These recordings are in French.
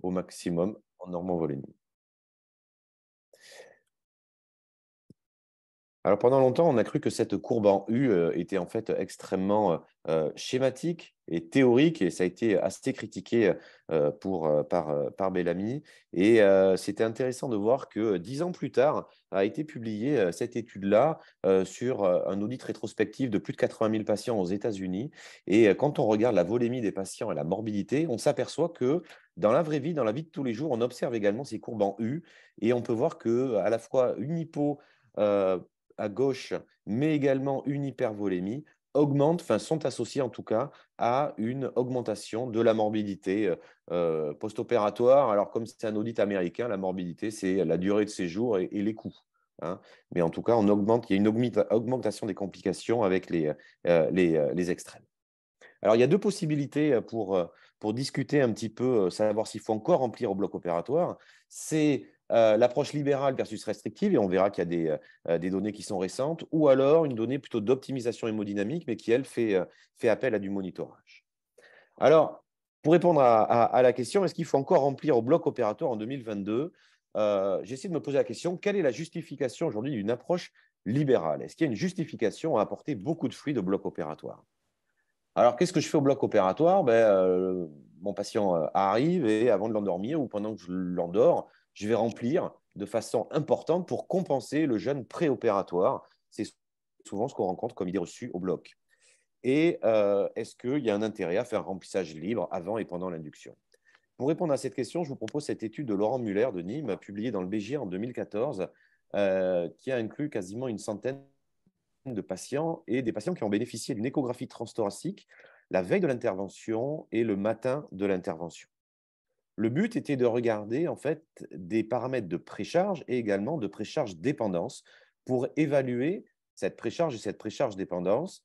Au maximum en normovolémie. Alors pendant longtemps, on a cru que cette courbe en U, était en fait extrêmement, schématique et théorique et ça a été assez critiqué, par Bellamy et c'était intéressant de voir que 10 ans plus tard a été publiée, cette étude-là, sur, un audit rétrospectif de plus de 80 000 patients aux États-Unis et quand on regarde la volémie des patients et la morbidité, on s'aperçoit que dans la vraie vie, dans la vie de tous les jours, on observe également ces courbes en U et on peut voir que à la fois une hypo, heu à gauche, mais également une hypervolémie, augmentent, enfin sont associées en tout cas à une augmentation de la morbidité post-opératoire. Alors comme c'est un audit américain, la morbidité, c'est la durée de séjour et les coûts, hein. Mais en tout cas, on augmente, il y a une augmentation des complications avec les extrêmes. Alors, il y a 2 possibilités, pour discuter un petit peu, savoir s'il faut encore remplir au bloc opératoire. C'est, l'approche libérale versus restrictive et on verra qu'il y a des données qui sont récentes ou alors une donnée plutôt d'optimisation hémodynamique, mais qui elle fait appel à du monitorage. Alors, pour répondre à la question, est-ce qu'il faut encore remplir au bloc opératoire en 2022? J'essaie de me poser la question, quelle est la justification aujourd'hui d'une approche libérale? Est-ce qu'il y a une justification à apporter beaucoup de fluides au bloc opératoire? Alors, qu'est-ce que je fais au bloc opératoire? Mon patient arrive et avant de l'endormir ou pendant que je l'endors, je vais remplir de façon importante pour compenser le jeûne préopératoire. C'est souvent ce qu'on rencontre comme idée reçue au bloc. Et est-ce qu'il y a un intérêt à faire un remplissage libre avant et pendant l'induction? Pour répondre à cette question, je vous propose cette étude de Laurent Muller de Nîmes, publiée dans le BGR en 2014, qui a inclus quasiment une centaine de patients et des patients qui ont bénéficié d'une échographie transthoracique la veille de l'intervention et le matin de l'intervention. Le but était de regarder en fait des paramètres de précharge et également de précharge dépendance pour évaluer cette précharge et cette précharge dépendance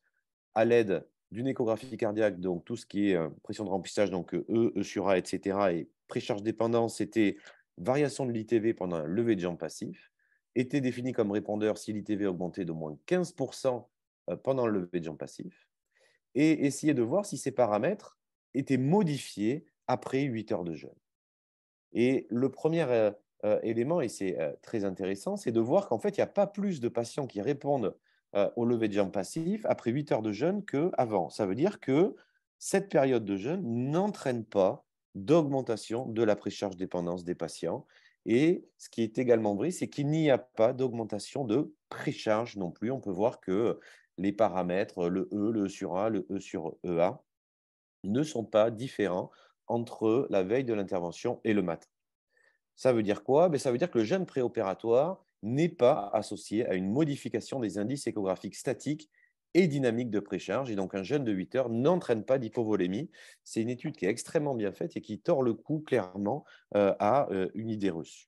à l'aide d'une échographie cardiaque, donc tout ce qui est pression de remplissage, donc E sur A, etc. Et précharge dépendance, c'était variation de l'ITV pendant un lever de jambe passif, était défini comme répondeur si l'ITV augmentait d'au moins 15% pendant le lever de jambe passif, et essayer de voir si ces paramètres étaient modifiés après 8 heures de jeûne. Et le premier élément, et c'est très intéressant, c'est de voir qu'en fait, il n'y a pas plus de patients qui répondent au lever de jambe passif après 8 heures de jeûne qu'avant. Ça veut dire que cette période de jeûne n'entraîne pas d'augmentation de la précharge dépendance des patients. Et ce qui est également vrai, c'est qu'il n'y a pas d'augmentation de précharge non plus. On peut voir que les paramètres, le E sur A, le E sur EA, ne sont pas différents entre la veille de l'intervention et le matin. Ça veut dire quoi? Ça veut dire que le jeûne préopératoire n'est pas associé à une modification des indices échographiques statiques et dynamiques de précharge. Et donc, un jeûne de 8 heures n'entraîne pas d'hypovolémie. C'est une étude qui est extrêmement bien faite et qui tord le cou clairement à une idée reçue.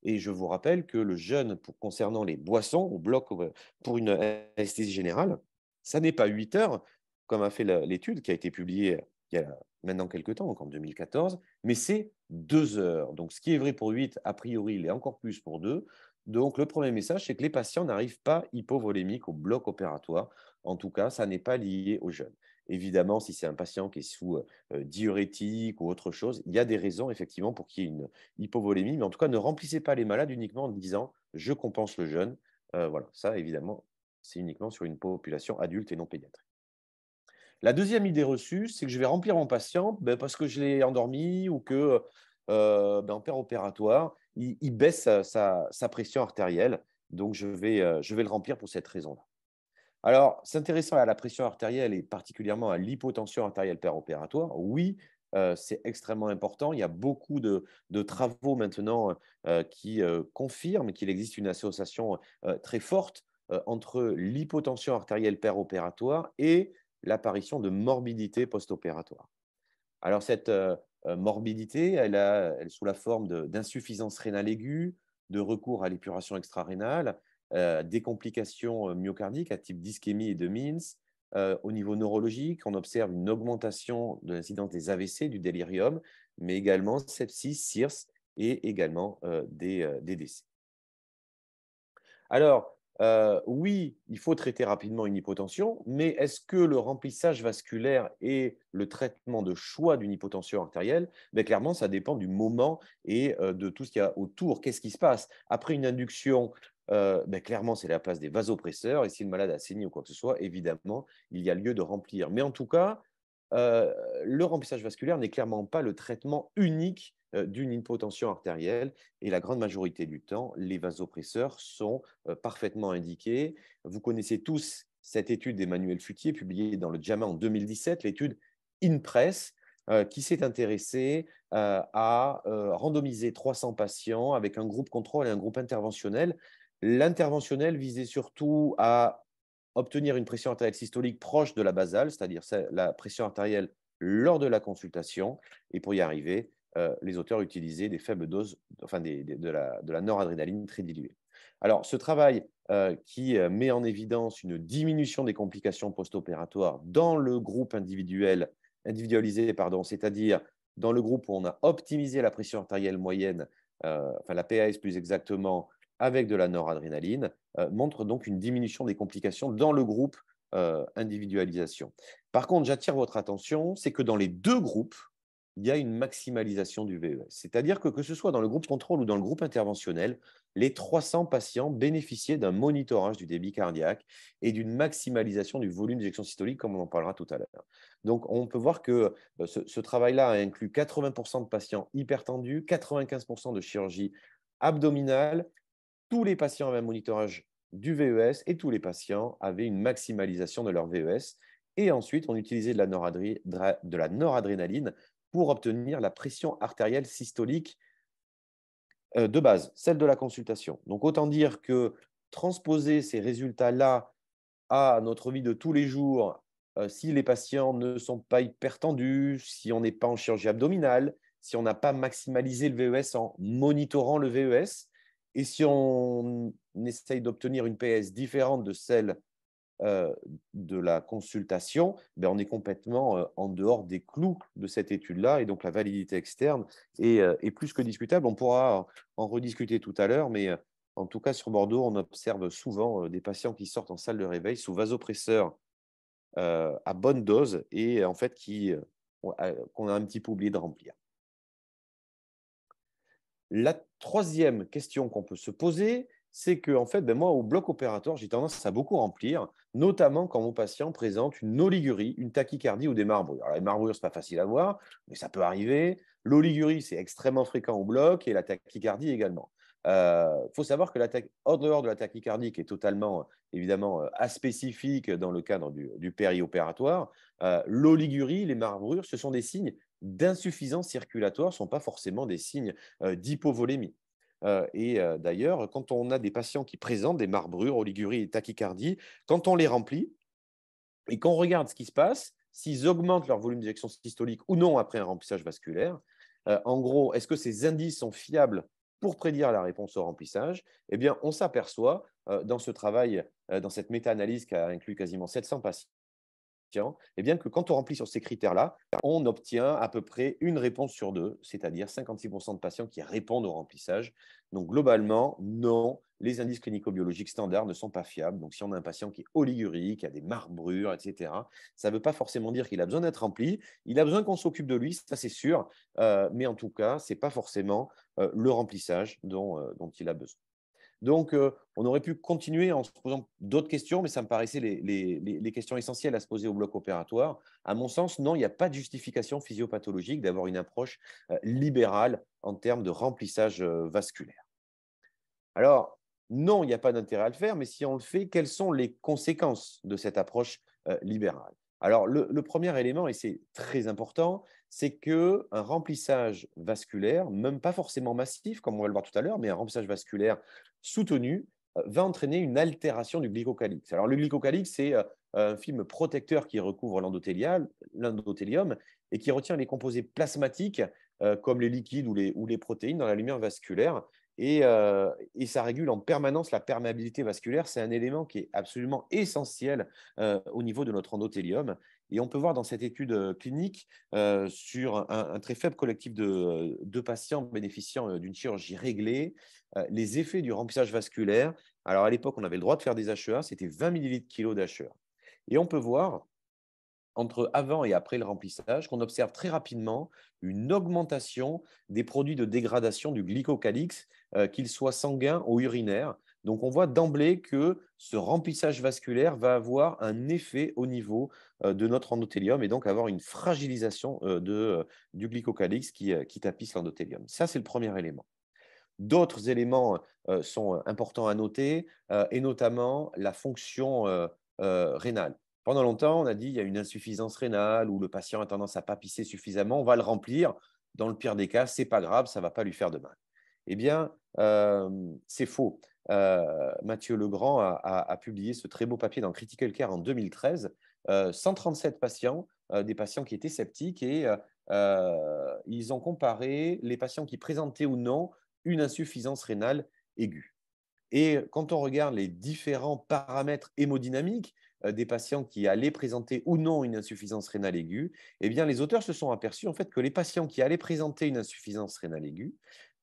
Et je vous rappelle que le jeûne concernant les boissons au bloc pour une anesthésie générale, ça n'est pas 8 heures, comme a fait l'étude qui a été publiée il y a maintenant quelques temps, donc en 2014, mais c'est 2 heures. Donc ce qui est vrai pour 8, a priori, il est encore plus pour 2. Donc le premier message, c'est que les patients n'arrivent pas hypovolémiques au bloc opératoire. En tout cas, ça n'est pas lié au jeûne. Évidemment, si c'est un patient qui est sous diurétique ou autre chose, il y a des raisons effectivement pour qu'il y ait une hypovolémie, mais en tout cas, ne remplissez pas les malades uniquement en disant: «Je compense le jeûne». Voilà, ça évidemment, c'est uniquement sur une population adulte et non pédiatrique. La deuxième idée reçue, c'est que je vais remplir mon patient, parce que je l'ai endormi ou que, en opératoire, il baisse sa pression artérielle, donc je vais le remplir pour cette raison-là. Alors, s'intéresser à la pression artérielle et particulièrement à l'hypotension artérielle péropératoire, oui, c'est extrêmement important. Il y a beaucoup de travaux maintenant qui confirment qu'il existe une association très forte entre l'hypotension artérielle péropératoire et l'apparition de morbidité post-opératoire. Alors, cette morbidité, elle est sous la forme d'insuffisance rénale aiguë, de recours à l'épuration extra-rénale, des complications myocardiques à type d'ischémie et de Mins. Au niveau neurologique, on observe une augmentation de l'incidence des AVC, du délirium, mais également sepsis, CIRS et également des décès. Alors, oui, il faut traiter rapidement une hypotension, mais est-ce que le remplissage vasculaire est le traitement de choix d'une hypotension artérielle? Beh, clairement, ça dépend du moment et de tout ce qu'il y a autour. Qu'est-ce qui se passe? Après une induction, clairement, c'est la place des vasopresseurs et si le malade a saigné ou quoi que ce soit, évidemment, il y a lieu de remplir. Mais en tout cas, heu, le remplissage vasculaire n'est clairement pas le traitement unique, d'une hypotension artérielle et la grande majorité du temps, les vasopresseurs sont parfaitement indiqués. Vous connaissez tous cette étude d'Emmanuel Futier, publiée dans le JAMA en 2017, l'étude INPRESS, qui s'est intéressée à randomiser 300 patients avec un groupe contrôle et un groupe interventionnel. L'interventionnel visait surtout à obtenir une pression artérielle systolique proche de la basale, c'est-à-dire la pression artérielle lors de la consultation. Et pour y arriver, les auteurs utilisaient des faibles doses, enfin de la noradrénaline très diluée. Alors, ce travail qui met en évidence une diminution des complications post-opératoires dans le groupe individualisé, pardon, c'est-à-dire dans le groupe où on a optimisé la pression artérielle moyenne, enfin la PAS plus exactement, avec de la noradrénaline, montre donc une diminution des complications dans le groupe individualisation. Par contre, j'attire votre attention, c'est que dans les deux groupes, il y a une maximalisation du VES. C'est-à-dire que ce soit dans le groupe contrôle ou dans le groupe interventionnel, les 300 patients bénéficiaient d'un monitorage du débit cardiaque et d'une maximalisation du volume d'éjection systolique, comme on en parlera tout à l'heure. Donc, on peut voir que ce travail-là a inclus 80% de patients hypertendus, 95% de chirurgie abdominale. Tous les patients avaient un monitorage du VES et tous les patients avaient une maximalisation de leur VES. Et ensuite, on utilisait de la noradrénaline pour obtenir la pression artérielle systolique de base, celle de la consultation. Donc, autant dire que transposer ces résultats-là à notre vie de tous les jours, si les patients ne sont pas hypertendus, si on n'est pas en chirurgie abdominale, si on n'a pas maximalisé le VES en monitorant le VES, et si on essaye d'obtenir une PS différente de celle euh, de la consultation, ben on est complètement en dehors des clous de cette étude-là, et donc la validité externe est plus que discutable. On pourra en rediscuter tout à l'heure, mais en tout cas sur Bordeaux, on observe souvent des patients qui sortent en salle de réveil sous vasopresseur à bonne dose et en fait qu'on a un petit peu oublié de remplir. La troisième question qu'on peut se poser, c'est que en fait, moi, au bloc opératoire, j'ai tendance à beaucoup remplir, notamment quand mon patient présente une oligurie, une tachycardie ou des marbrures. Alors, les marbrures, ce n'est pas facile à voir, mais ça peut arriver. L'oligurie, c'est extrêmement fréquent au bloc et la tachycardie également. Il faut savoir que en dehors de la tachycardie, qui est totalement, évidemment, aspécifique dans le cadre du périopératoire, l'oligurie, les marbrures, ce sont des signes d'insuffisance circulatoire, ne sont pas forcément des signes d'hypovolémie. D'ailleurs, quand on a des patients qui présentent des marbrures, oligurie et tachycardie, quand on les remplit et qu'on regarde ce qui se passe, s'ils augmentent leur volume d'éjection systolique ou non après un remplissage vasculaire, en gros, est-ce que ces indices sont fiables pour prédire la réponse au remplissage? Eh bien, on s'aperçoit dans ce travail, dans cette méta-analyse qui a inclus quasiment 700 patients, eh bien que quand on remplit sur ces critères-là, on obtient à peu près une réponse sur deux, c'est-à-dire 56% de patients qui répondent au remplissage. Donc globalement, non, les indices clinico-biologiques standards ne sont pas fiables. Donc si on a un patient qui est oligurie, qui a des marbrures, etc., ça ne veut pas forcément dire qu'il a besoin d'être rempli. Il a besoin qu'on s'occupe de lui, ça c'est sûr. Mais en tout cas, ce n'est pas forcément le remplissage dont il a besoin. Donc, on aurait pu continuer en se posant d'autres questions, mais ça me paraissait les questions essentielles à se poser au bloc opératoire. À mon sens, non, il n'y a pas de justification physiopathologique d'avoir une approche libérale en termes de remplissage vasculaire. Alors, non, il n'y a pas d'intérêt à le faire, mais si on le fait, quelles sont les conséquences de cette approche libérale? Alors, le premier élément, et c'est très important, c'est qu'un remplissage vasculaire, même pas forcément massif, comme on va le voir tout à l'heure, mais un remplissage vasculaire soutenu va entraîner une altération du glycocalyx. Alors, le glycocalyx, c'est un film protecteur qui recouvre l'endothélium et qui retient les composés plasmatiques comme les liquides ou les protéines dans la lumière vasculaire et ça régule en permanence la perméabilité vasculaire. C'est un élément qui est absolument essentiel au niveau de notre endothélium. Et on peut voir dans cette étude clinique, sur un très faible collectif de patients bénéficiant d'une chirurgie réglée, les effets du remplissage vasculaire. Alors, à l'époque, on avait le droit de faire des HEA, c'était 20 millilitres kilo d'HEA. Et on peut voir entre avant et après le remplissage, qu'on observe très rapidement une augmentation des produits de dégradation du glycocalix, qu'ils soient sanguins ou urinaires. Donc, on voit d'emblée que ce remplissage vasculaire va avoir un effet au niveau de notre endothélium et donc avoir une fragilisation du glycocalix qui tapisse l'endothélium. Ça, c'est le premier élément. D'autres éléments sont importants à noter, et notamment la fonction rénale. Pendant longtemps, on a dit il y a une insuffisance rénale ou le patient a tendance à ne pas pisser suffisamment, on va le remplir. Dans le pire des cas, ce n'est pas grave, ça ne va pas lui faire de mal. Eh bien, c'est faux. Mathieu Legrand a publié ce très beau papier dans Critical Care en 2013. 137 patients, des patients qui étaient sceptiques, et ils ont comparé les patients qui présentaient ou non une insuffisance rénale aiguë. Et quand on regarde les différents paramètres hémodynamiques des patients qui allaient présenter ou non une insuffisance rénale aiguë, eh bien, les auteurs se sont aperçus en fait que les patients qui allaient présenter une insuffisance rénale aiguë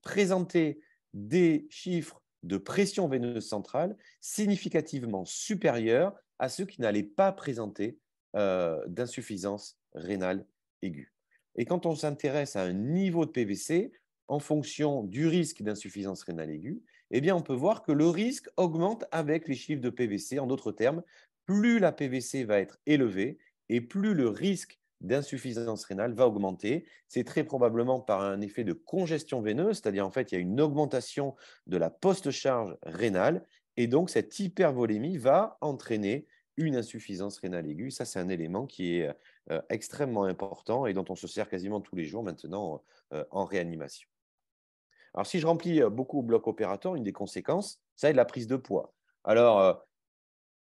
présentaient des chiffres de pression veineuse centrale significativement supérieurs à ceux qui n'allaient pas présenter d'insuffisance rénale aiguë. Et quand on s'intéresse à un niveau de PVC, en fonction du risque d'insuffisance rénale aiguë, eh bien, on peut voir que le risque augmente avec les chiffres de PVC. En d'autres termes, plus la PVC va être élevée et plus le risque d'insuffisance rénale va augmenter. C'est très probablement par un effet de congestion veineuse, c'est-à-dire en fait, il y a une augmentation de la post-charge rénale et donc cette hypervolémie va entraîner une insuffisance rénale aiguë. Ça, c'est un élément qui est extrêmement important et dont on se sert quasiment tous les jours maintenant en réanimation. Alors, si je remplis beaucoup au bloc opératoire, une des conséquences, ça va être la prise de poids. Alors,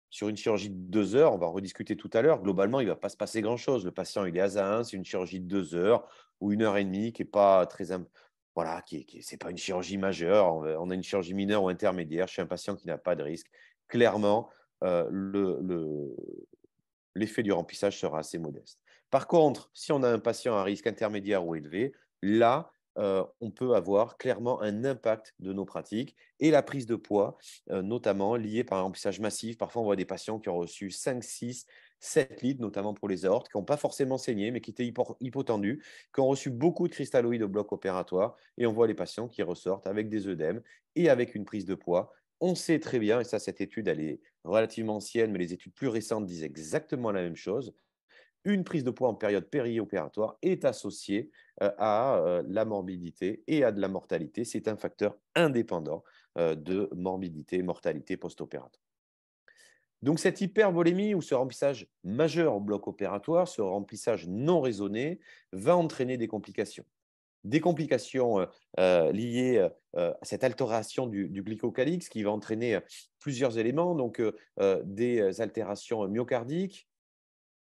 sur une chirurgie de 2 heures, on va en rediscuter tout à l'heure, globalement, il ne va pas se passer grand-chose. Le patient, il est asin, c'est une chirurgie de 2 heures ou 1 heure et demie qui n'est pas très… Voilà, c'est pas une chirurgie majeure. On a une chirurgie mineure ou intermédiaire chez un patient qui n'a pas de risque. Clairement, l'effet du remplissage sera assez modeste. Par contre, si on a un patient à risque intermédiaire ou élevé, là, on peut avoir clairement un impact de nos pratiques et la prise de poids, notamment liée par un remplissage massif. Parfois, on voit des patients qui ont reçu 5, 6, 7 litres, notamment pour les aortes, qui n'ont pas forcément saigné, mais qui étaient hypotendus, qui ont reçu beaucoup de cristalloïdes au bloc opératoire. Et on voit les patients qui ressortent avec des œdèmes et avec une prise de poids. On sait très bien, et ça, cette étude, elle est relativement ancienne, mais les études plus récentes disent exactement la même chose. Une prise de poids en période périopératoire est associée à la morbidité et à de la mortalité. C'est un facteur indépendant de morbidité et mortalité post-opératoire. Donc, cette hypervolémie ou ce remplissage majeur au bloc opératoire, ce remplissage non raisonné, va entraîner des complications. Des complications liées à cette altération du glycocalix qui va entraîner plusieurs éléments, donc des altérations myocardiques,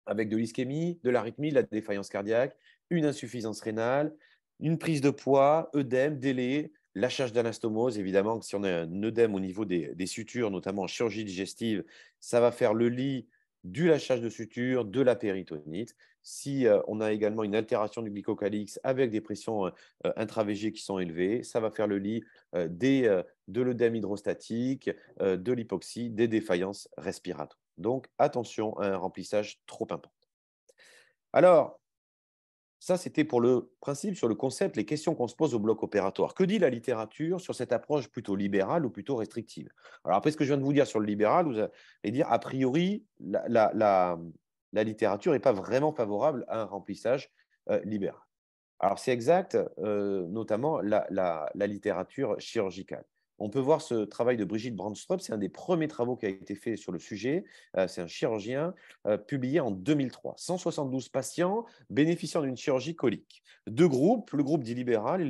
avec de l'ischémie, de l'arythmie, de la défaillance cardiaque, une insuffisance rénale, une prise de poids, œdème, délai, lâchage d'anastomose. Évidemment, que si on a un œdème au niveau des sutures, notamment en chirurgie digestive, ça va faire le lit du lâchage de sutures, de la péritonite. Si on a également une altération du glycocalix avec des pressions intravégées qui sont élevées, ça va faire le lit de l'œdème hydrostatique, de l'hypoxie, des défaillances respiratoires. Donc, attention à un remplissage trop important. Alors, ça, c'était pour le principe, sur le concept, les questions qu'on se pose au bloc opératoire. Que dit la littérature sur cette approche plutôt libérale ou plutôt restrictive? Alors, après ce que je viens de vous dire sur le libéral, vous allez dire, a priori, la littérature n'est pas vraiment favorable à un remplissage libéral. Alors, c'est exact, notamment la littérature chirurgicale. On peut voir ce travail de Brigitte Brandstrup, c'est un des premiers travaux qui a été fait sur le sujet. C'est un chirurgien publié en 2003. 172 patients bénéficiant d'une chirurgie colique. Deux groupes, le groupe dit libéral et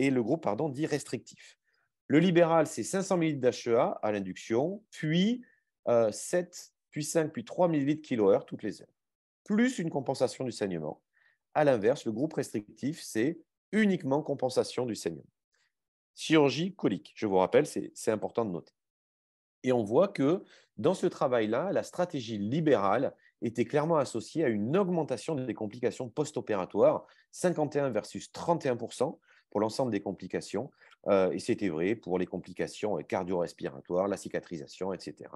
le groupe dit restrictif. Le libéral, c'est 500 ml d'HEA à l'induction, puis 7, puis 5, puis 3 ml kilo-heure toutes les heures, plus une compensation du saignement. À l'inverse, le groupe restrictif, c'est uniquement compensation du saignement. Chirurgie colique, je vous rappelle, c'est important de noter. Et on voit que dans ce travail-là, la stratégie libérale était clairement associé à une augmentation des complications post-opératoires, 51 versus 31% pour l'ensemble des complications. Et c'était vrai pour les complications cardio-respiratoires, la cicatrisation, etc.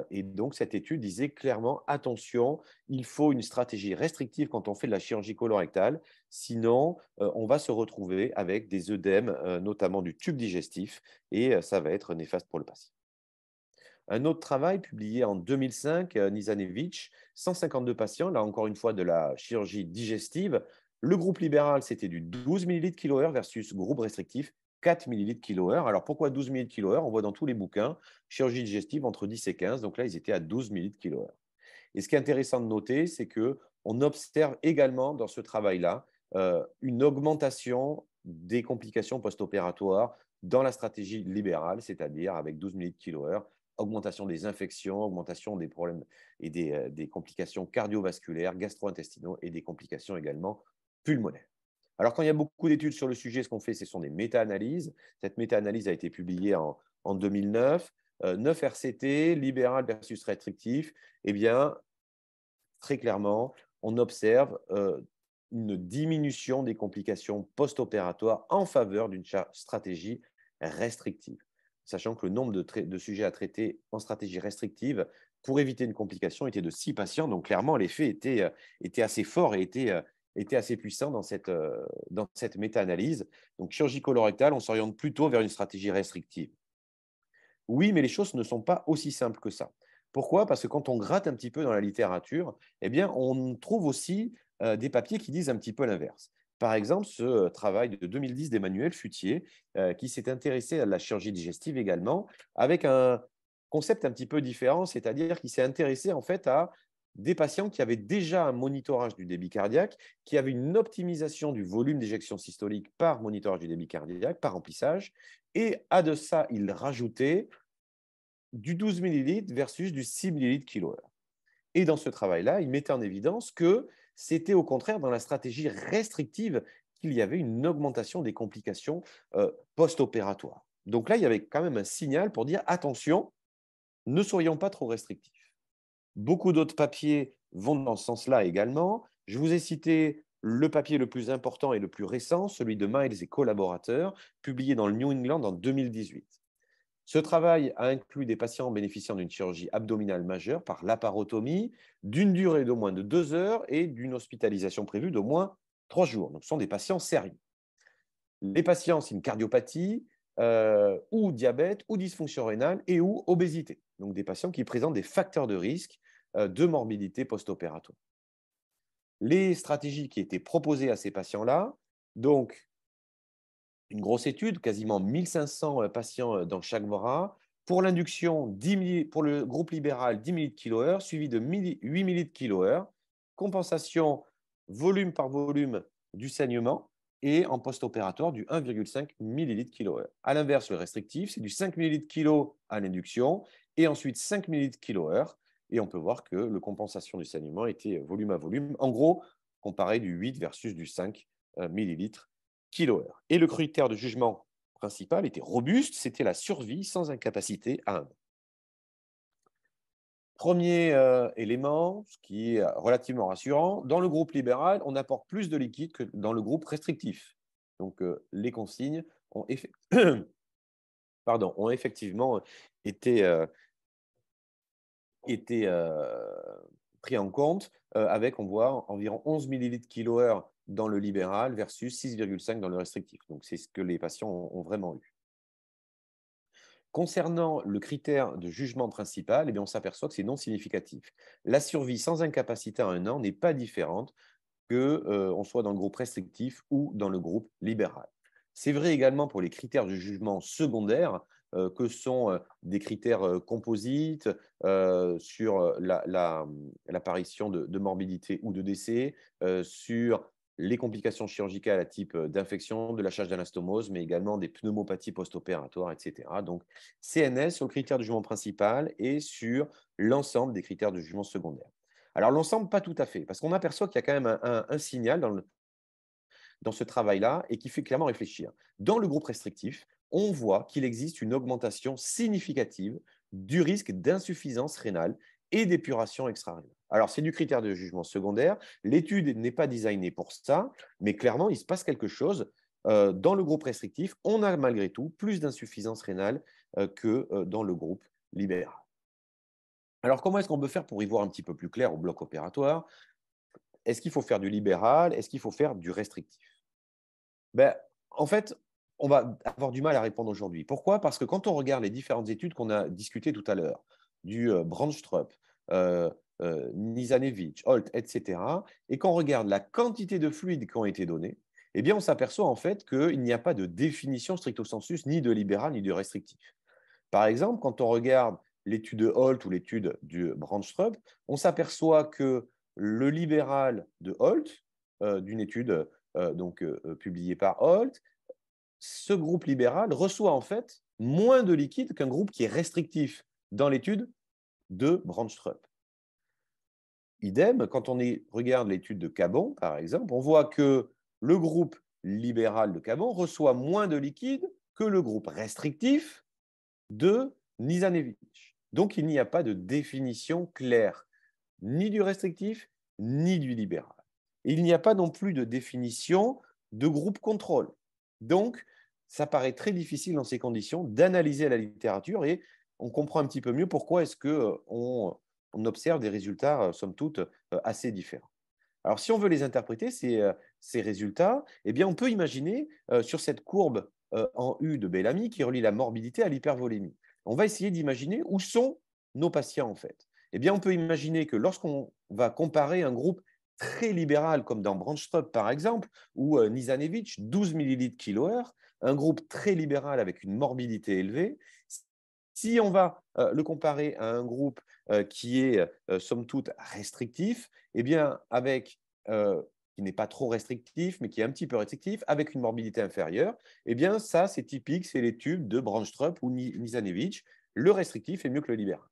Et donc, cette étude disait clairement, attention, il faut une stratégie restrictive quand on fait de la chirurgie colorectale, sinon on va se retrouver avec des œdèmes, notamment du tube digestif, et ça va être néfaste pour le patient. Un autre travail publié en 2005, Nizanevich, 152 patients, là encore une fois de la chirurgie digestive. Le groupe libéral, c'était du 12 millilitres kilo-heure versus groupe restrictif, 4 millilitres kilo-heure. Alors pourquoi 12 millilitres kilo-heure? On voit dans tous les bouquins, chirurgie digestive entre 10 et 15, donc là ils étaient à 12 millilitres kilo-heure. Et ce qui est intéressant de noter, c'est qu'on observe également dans ce travail-là une augmentation des complications post-opératoires dans la stratégie libérale, c'est-à-dire avec 12 millilitres kilo-heure, augmentation des infections, augmentation des problèmes et des complications cardiovasculaires, gastro-intestinaux et des complications également pulmonaires. Alors, quand il y a beaucoup d'études sur le sujet, ce qu'on fait, ce sont des méta-analyses. Cette méta-analyse a été publiée en 2009. 9 RCT, libéral versus restrictif. Eh bien, très clairement, on observe une diminution des complications post-opératoires en faveur d'une stratégie restrictive. Sachant que le nombre de sujets à traiter en stratégie restrictive pour éviter une complication était de 6 patients. Donc, clairement, l'effet était assez fort et était assez puissant dans cette méta-analyse. Donc, chirurgie colorectale, on s'oriente plutôt vers une stratégie restrictive. Oui, mais les choses ne sont pas aussi simples que ça. Pourquoi? Parce que quand on gratte un petit peu dans la littérature, eh bien, on trouve aussi des papiers qui disent un petit peu l'inverse. Par exemple, ce travail de 2010 d'Emmanuel Futier, qui s'est intéressé à la chirurgie digestive également, avec un concept un petit peu différent, c'est-à-dire qu'il s'est intéressé en fait à des patients qui avaient déjà un monitorage du débit cardiaque, qui avaient une optimisation du volume d'éjection systolique par monitorage du débit cardiaque, par remplissage, et à de ça, il rajoutait du 12 millilitres versus du 6 millilitres kilo-heure. Et dans ce travail-là, il mettait en évidence que c'était au contraire dans la stratégie restrictive qu'il y avait une augmentation des complications post-opératoires. Donc là, il y avait quand même un signal pour dire attention, ne soyons pas trop restrictifs. Beaucoup d'autres papiers vont dans ce sens-là également. Je vous ai cité le papier le plus important et le plus récent, celui de Miles et collaborateurs, publié dans le New England en 2018. Ce travail a inclus des patients bénéficiant d'une chirurgie abdominale majeure par laparotomie, d'une durée d'au moins de 2 heures et d'une hospitalisation prévue d'au moins 3 jours. Donc, ce sont des patients sérieux. Les patients, c'est une cardiopathie, ou diabète, ou dysfonction rénale, et ou obésité. Donc, des patients qui présentent des facteurs de risque de morbidité post-opératoire. Les stratégies qui étaient proposées à ces patients-là, donc une grosse étude, quasiment 1500 patients dans chaque bras. Pour l'induction, pour le groupe libéral, 10 millilitres kilo-heure, suivi de 8 millilitres kilo-heure. Compensation volume par volume du saignement et en post-opératoire du 1,5 millilitre kilo-heure. À l'inverse, le restrictif, c'est du 5 millilitres kilo à l'induction et ensuite 5 millilitres kilo-heure. Et on peut voir que la compensation du saignement était volume à volume. En gros, comparé du 8 versus du 5 millilitres kilo-heure. Et le critère de jugement principal était robuste, c'était la survie sans incapacité à 1 an. Premier élément, ce qui est relativement rassurant, dans le groupe libéral, on apporte plus de liquide que dans le groupe restrictif. Donc, les consignes ont, ont effectivement été pris en compte avec, on voit, environ 11 millilitres kilo-heure dans le libéral versus 6,5 dans le restrictif. Donc, c'est ce que les patients ont vraiment eu. Concernant le critère de jugement principal, eh bien, on s'aperçoit que c'est non significatif. La survie sans incapacité à 1 an n'est pas différente qu'on soit dans le groupe restrictif ou dans le groupe libéral. C'est vrai également pour les critères de jugement secondaires, que sont des critères composites sur l'apparition de morbidité ou de décès, sur les complications chirurgicales à type d'infection, de la charge d'anastomose, mais également des pneumopathies post-opératoires, etc. Donc, CNS sur le critère de jugement principal et sur l'ensemble des critères de jugement secondaire. Alors, l'ensemble, pas tout à fait, parce qu'on aperçoit qu'il y a quand même un signal dans ce travail-là et qui fait clairement réfléchir. Dans le groupe restrictif, on voit qu'il existe une augmentation significative du risque d'insuffisance rénale et d'épuration extra-rénale. Alors, c'est du critère de jugement secondaire. L'étude n'est pas designée pour ça, mais clairement, il se passe quelque chose. Dans le groupe restrictif, on a malgré tout plus d'insuffisance rénale que dans le groupe libéral. Alors, comment est-ce qu'on peut faire pour y voir un petit peu plus clair au bloc opératoire? Est-ce qu'il faut faire du libéral? Est-ce qu'il faut faire du restrictif? Ben, en fait, on va avoir du mal à répondre aujourd'hui. Pourquoi? Parce que quand on regarde les différentes études qu'on a discutées tout à l'heure, du Brandstrup, Nizanevich, Holt, etc., et qu'on regarde la quantité de fluides qui ont été donnés, eh bien, on s'aperçoit en fait qu'il n'y a pas de définition stricto sensus ni de libéral ni de restrictif. Par exemple, quand on regarde l'étude de Holt ou l'étude du Brandstrup, on s'aperçoit que le libéral de Holt, d'une étude publiée par Holt, ce groupe libéral reçoit en fait moins de liquide qu'un groupe qui est restrictif dans l'étude de Brandstrup. Idem, quand on regarde l'étude de Cabon, par exemple, on voit que le groupe libéral de Cabon reçoit moins de liquide que le groupe restrictif de Nizanevich. Donc, il n'y a pas de définition claire, ni du restrictif, ni du libéral. Et il n'y a pas non plus de définition de groupe contrôle. Donc, ça paraît très difficile dans ces conditions d'analyser la littérature et on comprend un petit peu mieux pourquoi est-ce qu'on observe des résultats, somme toute, assez différents. Alors, si on veut les interpréter, ces résultats, eh bien, on peut imaginer sur cette courbe en U de Bellamy qui relie la morbidité à l'hypervolémie. On va essayer d'imaginer où sont nos patients, en fait. Eh bien, on peut imaginer que lorsqu'on va comparer un groupe très libéral, comme dans Brandstrup, par exemple, ou Nizanevich, 12 millilitres kilo-heure, un groupe très libéral avec une morbidité élevée, si on va le comparer à un groupe qui est, somme toute, restrictif, eh bien, qui n'est pas trop restrictif, mais qui est un petit peu restrictif, avec une morbidité inférieure, eh bien, ça, c'est typique, c'est l'étude de Brandstrup ou Nizanevich. Le restrictif est mieux que le libéral.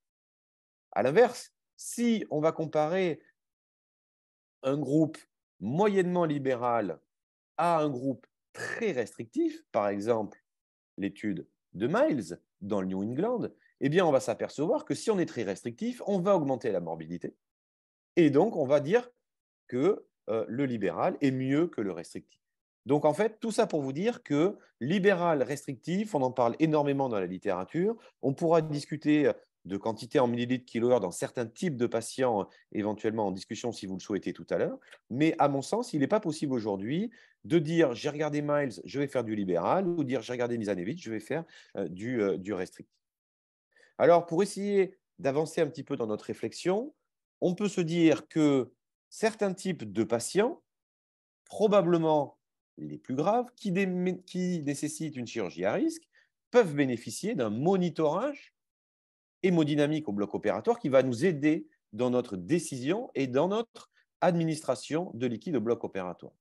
À l'inverse, si on va comparer un groupe moyennement libéral à un groupe très restrictif, par exemple l'étude de Miles dans le New England, eh bien, on va s'apercevoir que si on est très restrictif, on va augmenter la morbidité. Et donc, on va dire que le libéral est mieux que le restrictif. Donc, en fait, tout ça pour vous dire que libéral, restrictif, on en parle énormément dans la littérature. On pourra discuter de quantité en millilitres kilo-heure dans certains types de patients, éventuellement en discussion si vous le souhaitez tout à l'heure. Mais à mon sens, il n'est pas possible aujourd'hui de dire j'ai regardé Miles, je vais faire du libéral, ou dire j'ai regardé Nizanevich, je vais faire du restrictif. Alors, pour essayer d'avancer un petit peu dans notre réflexion, on peut se dire que certains types de patients, probablement les plus graves, qui nécessitent une chirurgie à risque, peuvent bénéficier d'un monitorage hémodynamique au bloc opératoire qui va nous aider dans notre décision et dans notre administration de liquide au bloc opératoire.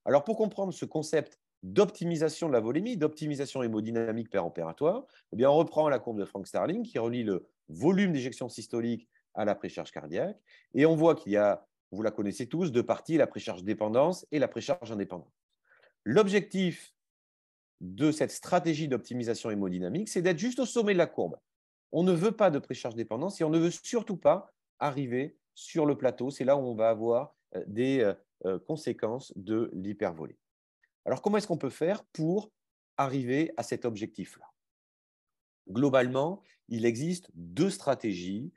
Alors, pour comprendre ce concept d'optimisation de la volémie, d'optimisation hémodynamique péropératoire, eh bien, on reprend la courbe de Frank Starling qui relie le volume d'éjection systolique à la précharge cardiaque. Et on voit qu'il y a, vous la connaissez tous, deux parties, la précharge dépendance et la précharge indépendance. L'objectif de cette stratégie d'optimisation hémodynamique, c'est d'être juste au sommet de la courbe. On ne veut pas de précharge dépendance et on ne veut surtout pas arriver sur le plateau. C'est là où on va avoir des conséquences de l'hypervolée. Alors, comment est-ce qu'on peut faire pour arriver à cet objectif-là? Globalement, il existe deux stratégies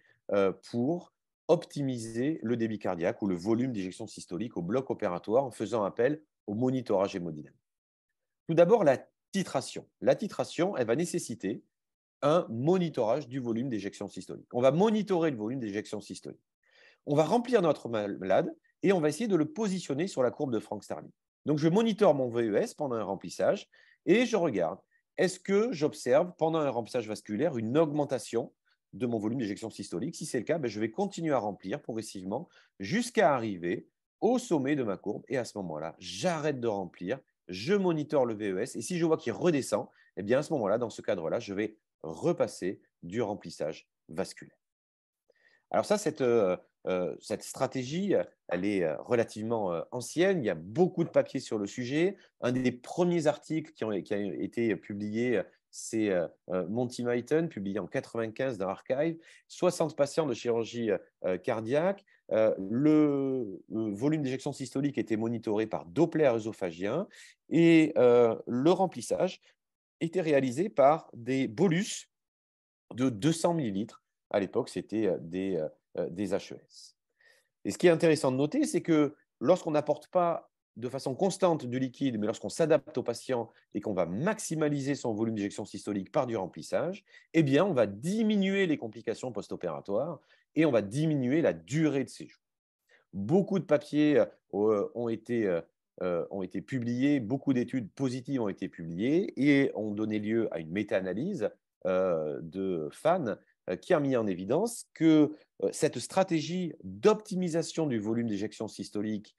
pour optimiser le débit cardiaque ou le volume d'éjection systolique au bloc opératoire en faisant appel au monitorage hémodynamique. Tout d'abord, la titration. La titration, elle va nécessiter un monitorage du volume d'éjection systolique. On va monitorer le volume d'éjection systolique. On va remplir notre malade et on va essayer de le positionner sur la courbe de Frank Starling. Donc, je monitore mon VES pendant un remplissage et je regarde, est-ce que j'observe pendant un remplissage vasculaire une augmentation de mon volume d'éjection systolique? Si c'est le cas, je vais continuer à remplir progressivement jusqu'à arriver au sommet de ma courbe. Et à ce moment-là, j'arrête de remplir, je monitore le VES et si je vois qu'il redescend, eh bien à ce moment-là, dans ce cadre-là, je vais repasser du remplissage vasculaire. Alors ça, cette stratégie, elle est relativement ancienne. Il y a beaucoup de papiers sur le sujet. Un des premiers articles qui a été publié, c'est Monty Myton, publié en 1995 dans Archive. 60 patients de chirurgie cardiaque. Le volume d'éjection systolique était monitoré par Doppler œsophagien et le remplissage était réalisé par des bolus de 200 millilitres. À l'époque, c'était des HES. Et ce qui est intéressant de noter, c'est que lorsqu'on n'apporte pas de façon constante du liquide, mais lorsqu'on s'adapte au patient et qu'on va maximaliser son volume d'éjection systolique par du remplissage, eh bien, on va diminuer les complications post-opératoires et on va diminuer la durée de séjour. Beaucoup de papiers ont été publiés, beaucoup d'études positives ont été publiées et ont donné lieu à une méta-analyse de FAN qui a mis en évidence que cette stratégie d'optimisation du volume d'éjection systolique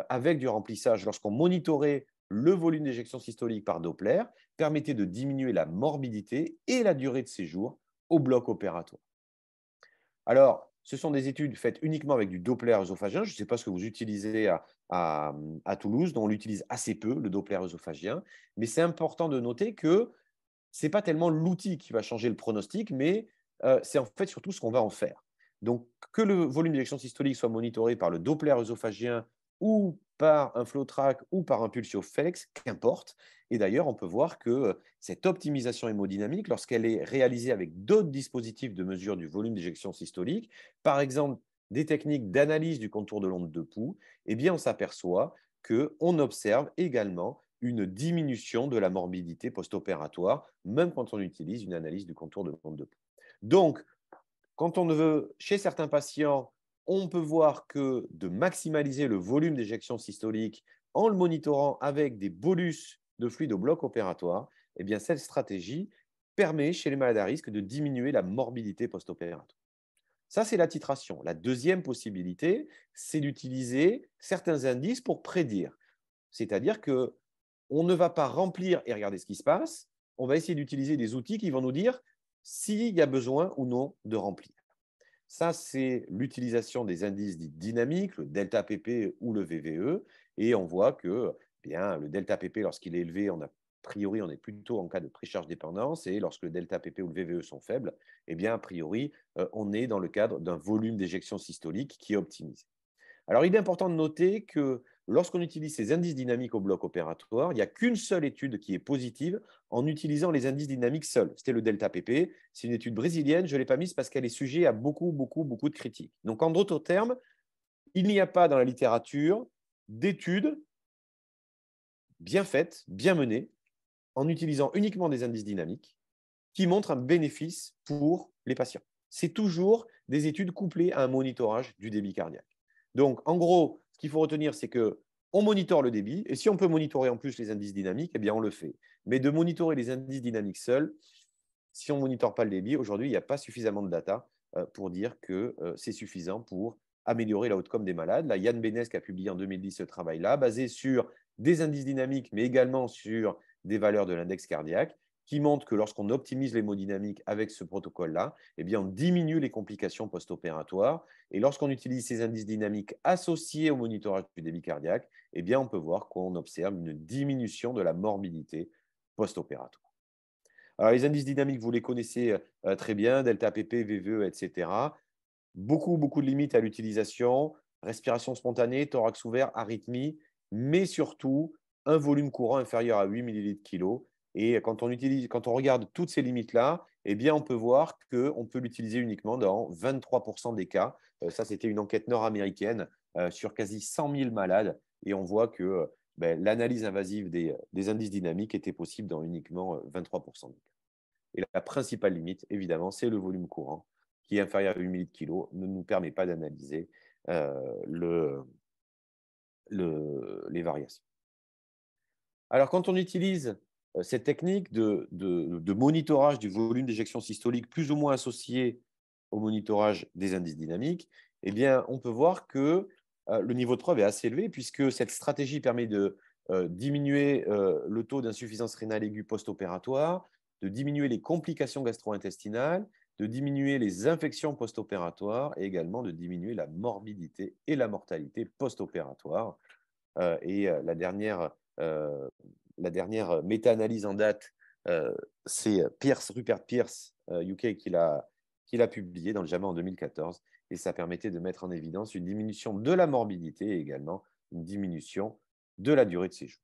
avec du remplissage, lorsqu'on monitorait le volume d'éjection systolique par Doppler, permettait de diminuer la morbidité et la durée de séjour au bloc opératoire. Alors, ce sont des études faites uniquement avec du Doppler œsophagien. Je ne sais pas ce que vous utilisez à Toulouse, dont on l'utilise assez peu, le Doppler œsophagien. Mais c'est important de noter que ce n'est pas tellement l'outil qui va changer le pronostic, mais c'est en fait surtout ce qu'on va en faire. Donc, que le volume d'éjection systolique soit monitoré par le Doppler œsophagien ou par un FlowTrack ou par un PulsioFlex, qu'importe. Et d'ailleurs, on peut voir que cette optimisation hémodynamique, lorsqu'elle est réalisée avec d'autres dispositifs de mesure du volume d'éjection systolique, par exemple des techniques d'analyse du contour de l'onde de pouls, eh bien, on s'aperçoit qu'on observe également une diminution de la morbidité post-opératoire, même quand on utilise une analyse du contour de l'onde de pouls. Donc, quand on veut, chez certains patients, on peut voir que de maximaliser le volume d'éjection systolique en le monitorant avec des bolus de fluide au bloc opératoire, eh bien, cette stratégie permet chez les malades à risque de diminuer la morbidité post-opératoire. Ça, c'est la titration. La deuxième possibilité, c'est d'utiliser certains indices pour prédire. C'est-à-dire qu'on ne va pas remplir et regarder ce qui se passe, on va essayer d'utiliser des outils qui vont nous dire s'il y a besoin ou non de remplir. Ça, c'est l'utilisation des indices dits dynamiques, le delta PP ou le VVE. Et on voit que bien, le delta PP, lorsqu'il est élevé, a priori, on est plutôt en cas de précharge dépendance. Et lorsque le delta PP ou le VVE sont faibles, eh bien, a priori, on est dans le cadre d'un volume d'éjection systolique qui est optimisé. Alors, il est important de noter que lorsqu'on utilise ces indices dynamiques au bloc opératoire, il n'y a qu'une seule étude qui est positive en utilisant les indices dynamiques seuls. C'était le delta PP. C'est une étude brésilienne. Je ne l'ai pas mise parce qu'elle est sujet à beaucoup de critiques. Donc, en d'autres termes, il n'y a pas dans la littérature d'études bien faites, bien menées, en utilisant uniquement des indices dynamiques qui montrent un bénéfice pour les patients. C'est toujours des études couplées à un monitorage du débit cardiaque. Donc, en gros, ce qu'il faut retenir, c'est qu'on monitore le débit, et si on peut monitorer en plus les indices dynamiques, eh bien, on le fait. Mais de monitorer les indices dynamiques seuls, si on ne monitore pas le débit, aujourd'hui, il n'y a pas suffisamment de data pour dire que c'est suffisant pour améliorer l'outcome des malades. Là, Yann Bénès qui a publié en 2010 ce travail-là, basé sur des indices dynamiques, mais également sur des valeurs de l'index cardiaque, qui montre que lorsqu'on optimise l'hémodynamique avec ce protocole-là, eh bien, on diminue les complications post-opératoires. Et lorsqu'on utilise ces indices dynamiques associés au monitorage du débit cardiaque, eh bien, on peut voir qu'on observe une diminution de la morbidité post-opératoire. Alors, les indices dynamiques, vous les connaissez très bien, delta PP, VVE, etc. Beaucoup de limites à l'utilisation, respiration spontanée, thorax ouvert, arythmie, mais surtout un volume courant inférieur à 8 ml/kg. Et quand on regarde toutes ces limites-là, eh bien, on peut voir qu'on peut l'utiliser uniquement dans 23% des cas. Ça, c'était une enquête nord-américaine sur quasi 100 000 malades. Et on voit que l'analyse invasive des indices dynamiques était possible dans uniquement 23% des cas. Et la principale limite, évidemment, c'est le volume courant qui est inférieur à 8 ml/kg, ne nous permet pas d'analyser les variations. Alors, quand on utilise cette technique de monitorage du volume d'éjection systolique plus ou moins associé au monitorage des indices dynamiques, eh bien, on peut voir que le niveau de preuve est assez élevé puisque cette stratégie permet de diminuer le taux d'insuffisance rénale aiguë post-opératoire, de diminuer les complications gastro-intestinales, de diminuer les infections post-opératoires et également de diminuer la morbidité et la mortalité post-opératoire. La dernière méta-analyse en date C'est Rupert Pierce, UK, qui l'a publié dans le JAMA en 2014. Et ça permettait de mettre en évidence une diminution de la morbidité et également une diminution de la durée de séjour.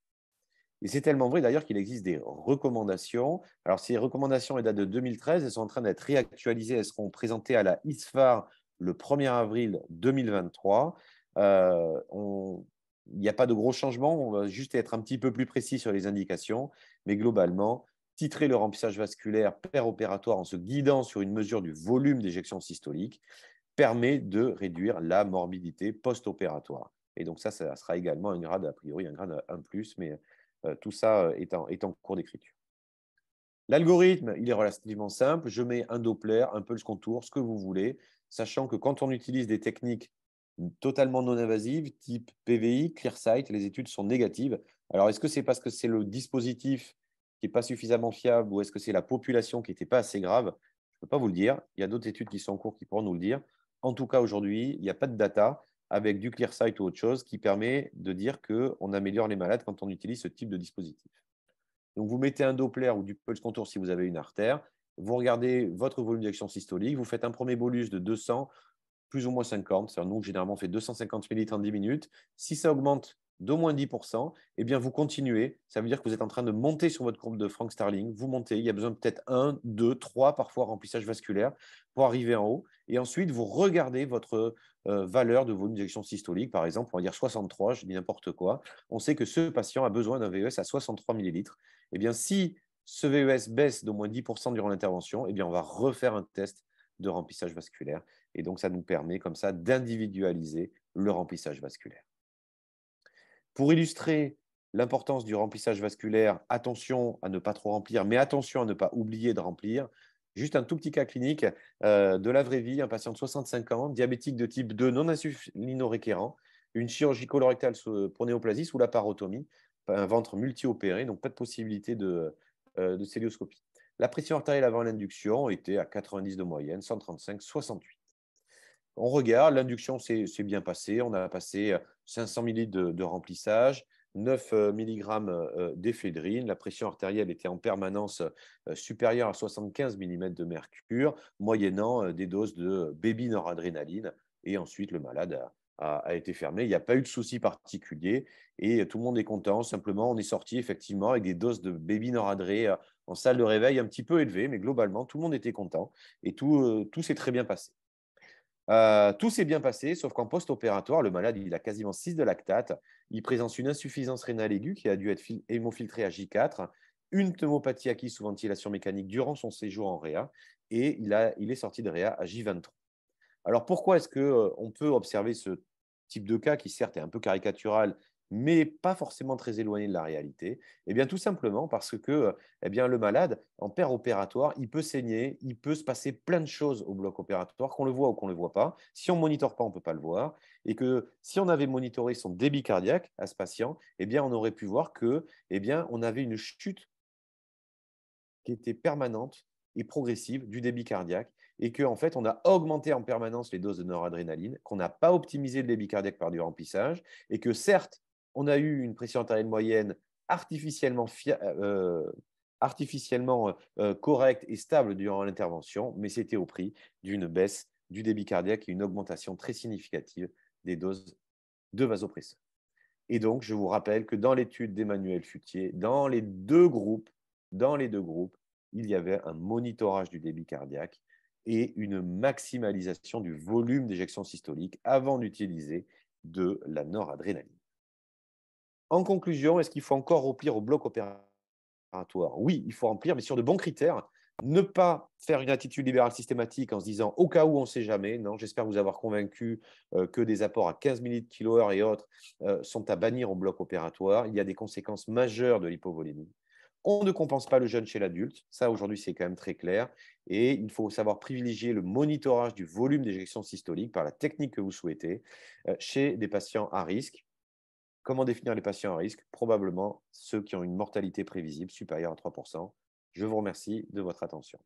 Et c'est tellement vrai d'ailleurs qu'il existe des recommandations. Alors, ces recommandations elles datent de 2013, elles sont en train d'être réactualisées. Elles seront présentées à la ISFAR le 1er avril 2023. Il n'y a pas de gros changements, on va juste être un petit peu plus précis sur les indications, mais globalement, titrer le remplissage vasculaire opératoire en se guidant sur une mesure du volume d'éjection systolique permet de réduire la morbidité post-opératoire. Et donc ça sera également un grade, a priori, un grade 1+, mais tout ça est en cours d'écriture. L'algorithme, il est relativement simple. Je mets un Doppler, un pulse contour, ce que vous voulez, sachant que quand on utilise des techniques totalement non invasives, type PVI, ClearSight, les études sont négatives. Alors, est-ce que c'est parce que c'est le dispositif qui n'est pas suffisamment fiable ou est-ce que c'est la population qui n'était pas assez grave? Je ne peux pas vous le dire. Il y a d'autres études qui sont en cours qui pourront nous le dire. En tout cas, aujourd'hui, il n'y a pas de data avec du ClearSight ou autre chose qui permet de dire qu'on améliore les malades quand on utilise ce type de dispositif. Donc, vous mettez un Doppler ou du pulse contour si vous avez une artère. Vous regardez votre volume d'éjection systolique. Vous faites un premier bolus de 200, plus ou moins 50. Nous, généralement, on fait 250 ml en 10 minutes. Si ça augmente d'au moins 10%, eh bien, vous continuez. Ça veut dire que vous êtes en train de monter sur votre courbe de Frank Starling. Vous montez. Il y a besoin de peut-être 1, 2, 3 parfois remplissage vasculaire pour arriver en haut. Et ensuite, vous regardez votre valeur de volume d'éjection systolique. Par exemple, on va dire 63, je dis n'importe quoi. On sait que ce patient a besoin d'un VES à 63 millilitres. Eh bien, si ce VES baisse d'au moins 10% durant l'intervention, eh bien, on va refaire un test de remplissage vasculaire. Et donc, ça nous permet comme ça d'individualiser le remplissage vasculaire. Pour illustrer l'importance du remplissage vasculaire, attention à ne pas trop remplir, mais attention à ne pas oublier de remplir. Juste un tout petit cas clinique de la vraie vie, un patient de 65 ans, diabétique de type 2, non insulino-requérant, une chirurgie colorectale pour néoplasie sous la parotomie, un ventre multi-opéré, donc pas de possibilité de célioscopie. La pression artérielle avant l'induction était à 90 de moyenne, 135, 68. On regarde, l'induction s'est bien passée. On a passé 500 ml de remplissage, 9 mg d'éphédrine. La pression artérielle était en permanence supérieure à 75 mm de mercure, moyennant des doses de baby noradrénaline. Et ensuite, le malade a été fermé. Il n'y a pas eu de souci particulier et tout le monde est content. Simplement, on est sorti effectivement avec des doses de baby noradré en salle de réveil un petit peu élevées, mais globalement, tout le monde était content et tout s'est très bien passé. Tout s'est bien passé, sauf qu'en post-opératoire, le malade il a quasiment 6 de lactate. Il présente une insuffisance rénale aiguë qui a dû être hémofiltrée à J4, une pneumopathie acquise sous ventilation mécanique durant son séjour en réa, et il est sorti de réa à J23. Alors pourquoi est-ce qu'on peut observer ce type de cas qui certes est un peu caricatural, mais pas forcément très éloigné de la réalité? Eh bien tout simplement parce que eh bien, le malade, en opératoire, il peut saigner, il peut se passer plein de choses au bloc opératoire, qu'on le voit ou qu'on ne le voit pas. Si on ne monitore pas, on ne peut pas le voir. Et que si on avait monitoré son débit cardiaque à ce patient, eh bien, on aurait pu voir que, eh bien, on avait une chute qui était permanente et progressive du débit cardiaque et qu'en fait, on a augmenté en permanence les doses de noradrénaline, qu'on n'a pas optimisé le débit cardiaque par du remplissage et que certes, on a eu une pression artérielle moyenne artificiellement, correcte et stable durant l'intervention, mais c'était au prix d'une baisse du débit cardiaque et une augmentation très significative des doses de vasopresseurs. Et donc, je vous rappelle que dans l'étude d'Emmanuel Futier, dans les deux groupes, il y avait un monitorage du débit cardiaque et une maximalisation du volume d'éjection systolique avant d'utiliser de la noradrénaline. En conclusion, est-ce qu'il faut encore remplir au bloc opératoire? Oui, il faut remplir, mais sur de bons critères. Ne pas faire une attitude libérale systématique en se disant au cas où on ne sait jamais. Non, j'espère vous avoir convaincu que des apports à 15 ml/kHz et autres sont à bannir au bloc opératoire. Il y a des conséquences majeures de l'hypovolémie. On ne compense pas le jeûne chez l'adulte. Ça, aujourd'hui, c'est quand même très clair. Et il faut savoir privilégier le monitorage du volume d'éjection systolique par la technique que vous souhaitez chez des patients à risque. Comment définir les patients à risque? Probablement ceux qui ont une mortalité prévisible supérieure à 3%. Je vous remercie de votre attention.